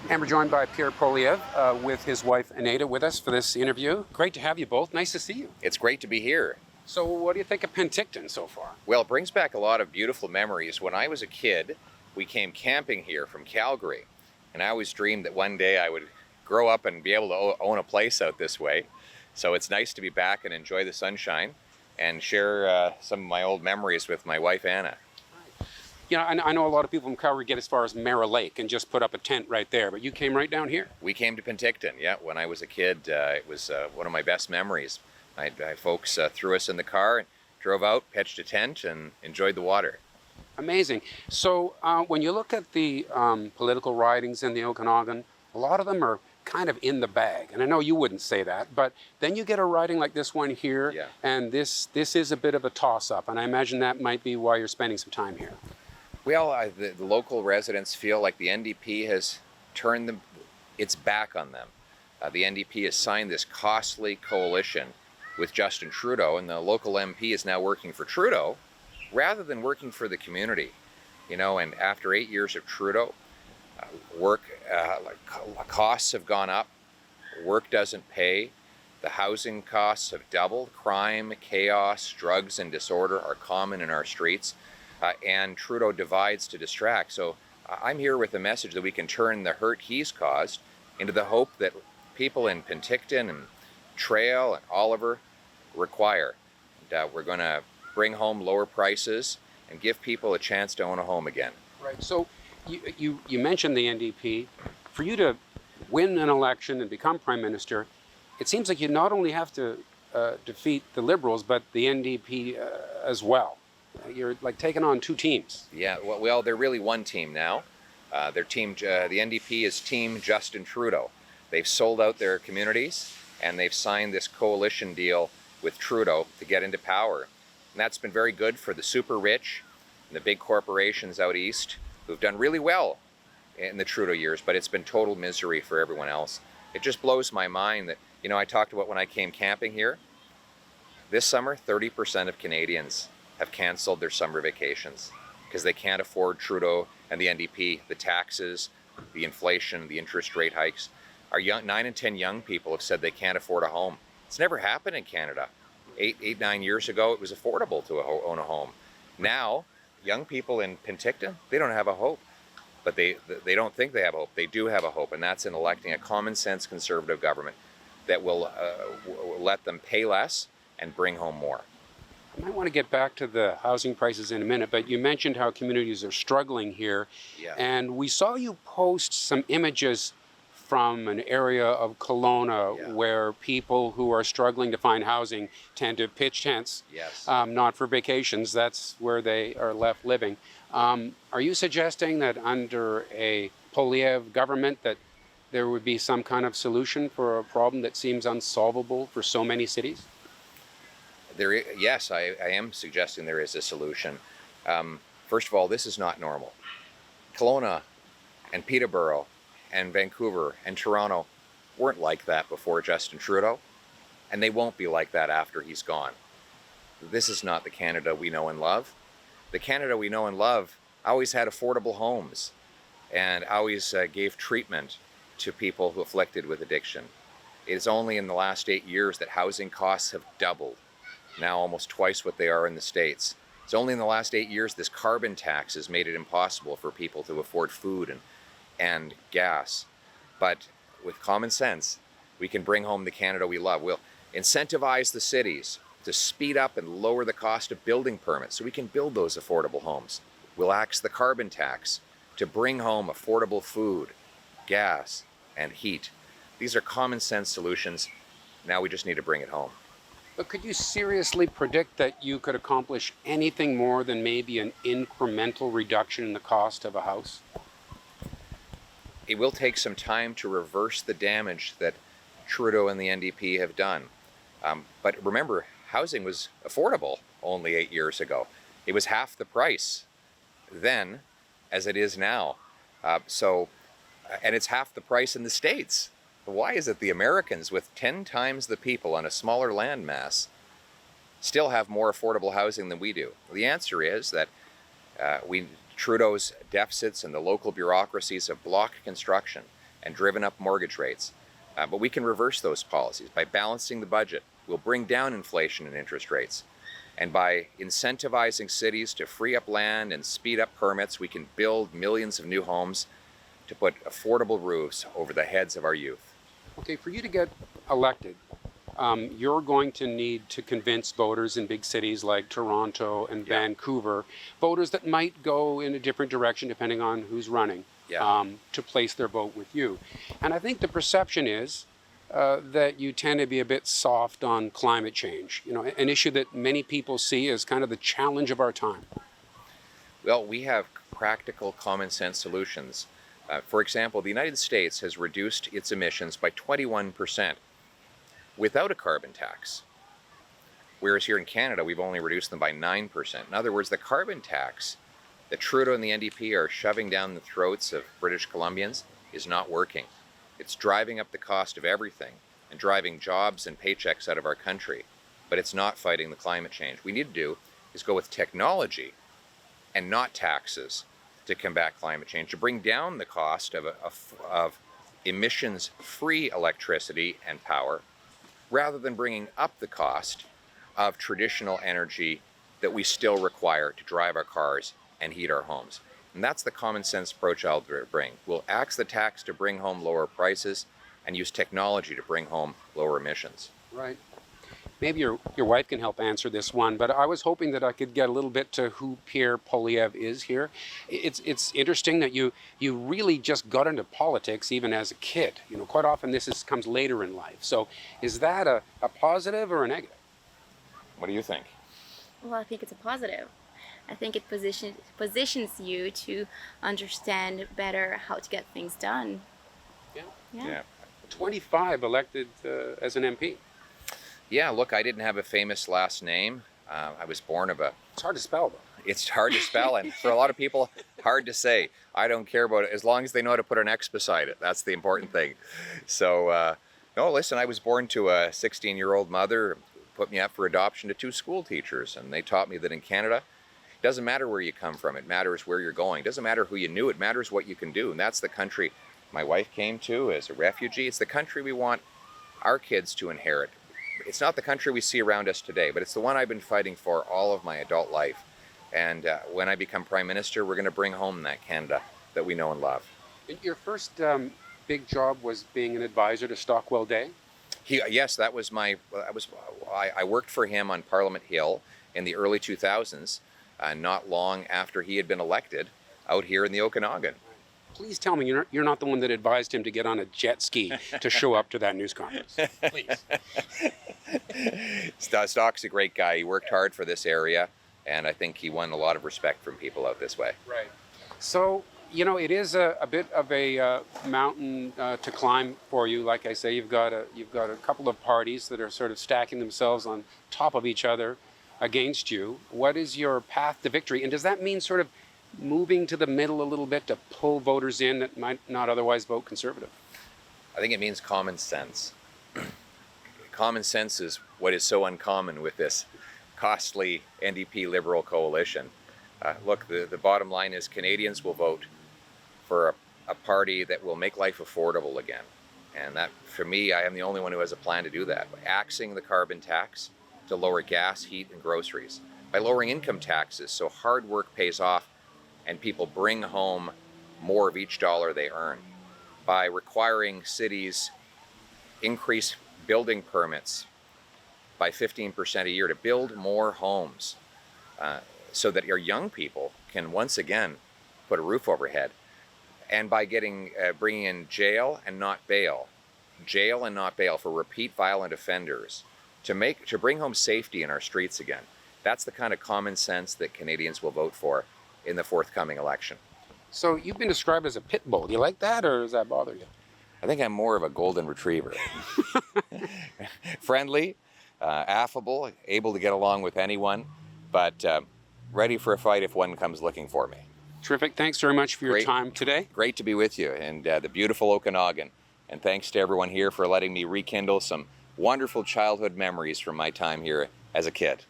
And we're joined by Pierre Poilievre with his wife Anita with us for this interview. Great to have you both. Nice to see you. It's great to be here. So what do you think of Penticton so far? Well, it brings back a lot of beautiful memories. When I was a kid, we came camping here from Calgary, and I always dreamed that one day I would grow up and be able to own a place out this way. So it's nice to be back and enjoy the sunshine and share some of my old memories with my wife Anna. You know, I know a lot of people from Calgary get as far as Mara Lake and just put up a tent right there, but you came right down here. We came to Penticton, yeah, when I was a kid. It was one of my best memories. My folks threw us in the car and drove out, pitched a tent, and enjoyed the water. Amazing. So when you look at the political ridings in the Okanagan, a lot of them are kind of in the bag. And I know you wouldn't say that, but then you get a riding like this one here, Yeah. and this is a bit of a toss-up, and I imagine that might be why you're spending some time here. Well, the local residents feel like the NDP has turned its back on them. The NDP has signed this costly coalition with Justin Trudeau, and the local MP is now working for Trudeau rather than working for the community. You know, and after 8 years of Trudeau, costs have gone up, work doesn't pay, the housing costs have doubled, crime, chaos, drugs, and disorder are common in our streets. And Trudeau divides to distract. So I'm here with a message that we can turn the hurt he's caused into the hope that people in Penticton and Trail and Oliver require. And, we're going to bring home lower prices and give people a chance to own a home again. Right. So you mentioned the NDP. For you to win an election and become Prime Minister, it seems like you not only have to defeat the Liberals, but the NDP as well. You're like taking on two teams. Yeah, well, they're really one team now. Their team, the NDP is Team Justin Trudeau. They've sold out their communities, and they've signed this coalition deal with Trudeau to get into power. And that's been very good for the super rich and the big corporations out east who've done really well in the Trudeau years, but it's been total misery for everyone else. It just blows my mind that, you know, I talked about when I came camping here. This summer, 30% of Canadians have canceled their summer vacations because they can't afford Trudeau and the NDP, the taxes, the inflation, the interest rate hikes. Our 9 in 10 young people have said they can't afford a home. It's never happened in Canada. 9 years ago, it was affordable to own a home. Now, young people in Penticton, they don't have a hope. But they don't think they have a hope. They do have a hope, and that's in electing a common sense conservative government that will let them pay less and bring home more. I might want to get back to the housing prices in a minute, but you mentioned how communities are struggling here. Yeah. And we saw you post some images from an area of Kelowna where people who are struggling to find housing tend to pitch tents. Yes. Not for vacations, that's where they are left living. Are you suggesting that under a Poilievre government that there would be some kind of solution for a problem that seems unsolvable for so many cities? Yes, I am suggesting there is a solution. First of all, this is not normal. Kelowna and Peterborough and Vancouver and Toronto weren't like that before Justin Trudeau, and they won't be like that after he's gone. This is not the Canada we know and love. The Canada we know and love always had affordable homes and always gave treatment to people who afflicted with addiction. It is only in the last 8 years that housing costs have doubled, now almost twice what they are in the States. It's only in the last 8 years this carbon tax has made it impossible for people to afford food and gas. But with common sense, we can bring home the Canada we love. We'll incentivize the cities to speed up and lower the cost of building permits so we can build those affordable homes. We'll axe the carbon tax to bring home affordable food, gas, and heat. These are common sense solutions. Now we just need to bring it home. But could you seriously predict that you could accomplish anything more than maybe an incremental reduction in the cost of a house? It will take some time to reverse the damage that Trudeau and the NDP have done. But remember, housing was affordable only 8 years ago. It was half the price then as it is now. And it's half the price in the States. Why is it the Americans with 10 times the people on a smaller land mass still have more affordable housing than we do? Well, the answer is that Trudeau's deficits and the local bureaucracies have blocked construction and driven up mortgage rates. But we can reverse those policies. By balancing the budget, we'll bring down inflation and interest rates. And by incentivizing cities to free up land and speed up permits, we can build millions of new homes to put affordable roofs over the heads of our youth. Okay, for you to get elected, you're going to need to convince voters in big cities like Toronto and Vancouver, voters that might go in a different direction depending on who's running, to place their vote with you. And I think the perception is that you tend to be a bit soft on climate change, you know, an issue that many people see as kind of the challenge of our time. Well, we have practical, common sense solutions. For example, the United States has reduced its emissions by 21% without a carbon tax. Whereas here in Canada, we've only reduced them by 9%. In other words, the carbon tax that Trudeau and the NDP are shoving down the throats of British Columbians is not working. It's driving up the cost of everything and driving jobs and paychecks out of our country. But it's not fighting the climate change. What we need to do is go with technology and not taxes to combat climate change, to bring down the cost of emissions-free electricity and power, rather than bringing up the cost of traditional energy that we still require to drive our cars and heat our homes. And that's the common sense approach I'll bring. We'll axe the tax to bring home lower prices and use technology to bring home lower emissions. Right. Maybe your wife can help answer this one, but I was hoping that I could get a little bit to who Pierre Poilievre is here. It's interesting that you really just got into politics even as a kid. You know, quite often comes later in life. So is that a positive or a negative? What do you think? Well, I think it's a positive. I think it positions you to understand better how to get things done. Yeah. 25 elected as an MP. Yeah, look, I didn't have a famous last name. I was born of a... It's hard to spell, though. It's hard to spell, and for a lot of people, hard to say. I don't care about it, as long as they know how to put an X beside it. That's the important thing. So, no, listen, I was born to a 16-year-old mother, put me up for adoption to 2 school teachers, and they taught me that in Canada, it doesn't matter where you come from, it matters where you're going. It doesn't matter who you knew, it matters what you can do. And that's the country my wife came to as a refugee. It's the country we want our kids to inherit. It's not the country we see around us today, but it's the one I've been fighting for all of my adult life. And when I become Prime Minister, we're going to bring home that Canada that we know and love. Your first big job was being an advisor to Stockwell Day? Yes, that was I worked for him on Parliament Hill in the early 2000s, not long after he had been elected out here in the Okanagan. Please tell me you're not the one that advised him to get on a jet ski to show up to that news conference. Please. Stock's a great guy. He worked hard for this area, and I think he won a lot of respect from people out this way. Right. So, you know, it is a bit of a mountain to climb for you. Like I say, you've got a couple of parties that are sort of stacking themselves on top of each other against you. What is your path to victory? And does that mean sort of moving to the middle a little bit to pull voters in that might not otherwise vote Conservative? I think it means common sense. Common sense is what is so uncommon with this costly NDP Liberal coalition. Look, the bottom line is Canadians will vote for a party that will make life affordable again. And that, for me, I am the only one who has a plan to do that. By axing the carbon tax to lower gas, heat, and groceries. By lowering income taxes so hard work pays off and people bring home more of each dollar they earn. By requiring cities increase building permits by 15% a year to build more homes so that our young people can once again put a roof overhead. And by bringing in jail and not bail for repeat violent offenders to bring home safety in our streets again. That's the kind of common sense that Canadians will vote for in the forthcoming election. So you've been described as a pit bull. Do you like that, or does that bother you? I think I'm more of a golden retriever. Friendly, affable, able to get along with anyone, but ready for a fight if one comes looking for me. Terrific. Thanks very much for your time today. Great to be with you in the beautiful Okanagan. And thanks to everyone here for letting me rekindle some wonderful childhood memories from my time here as a kid.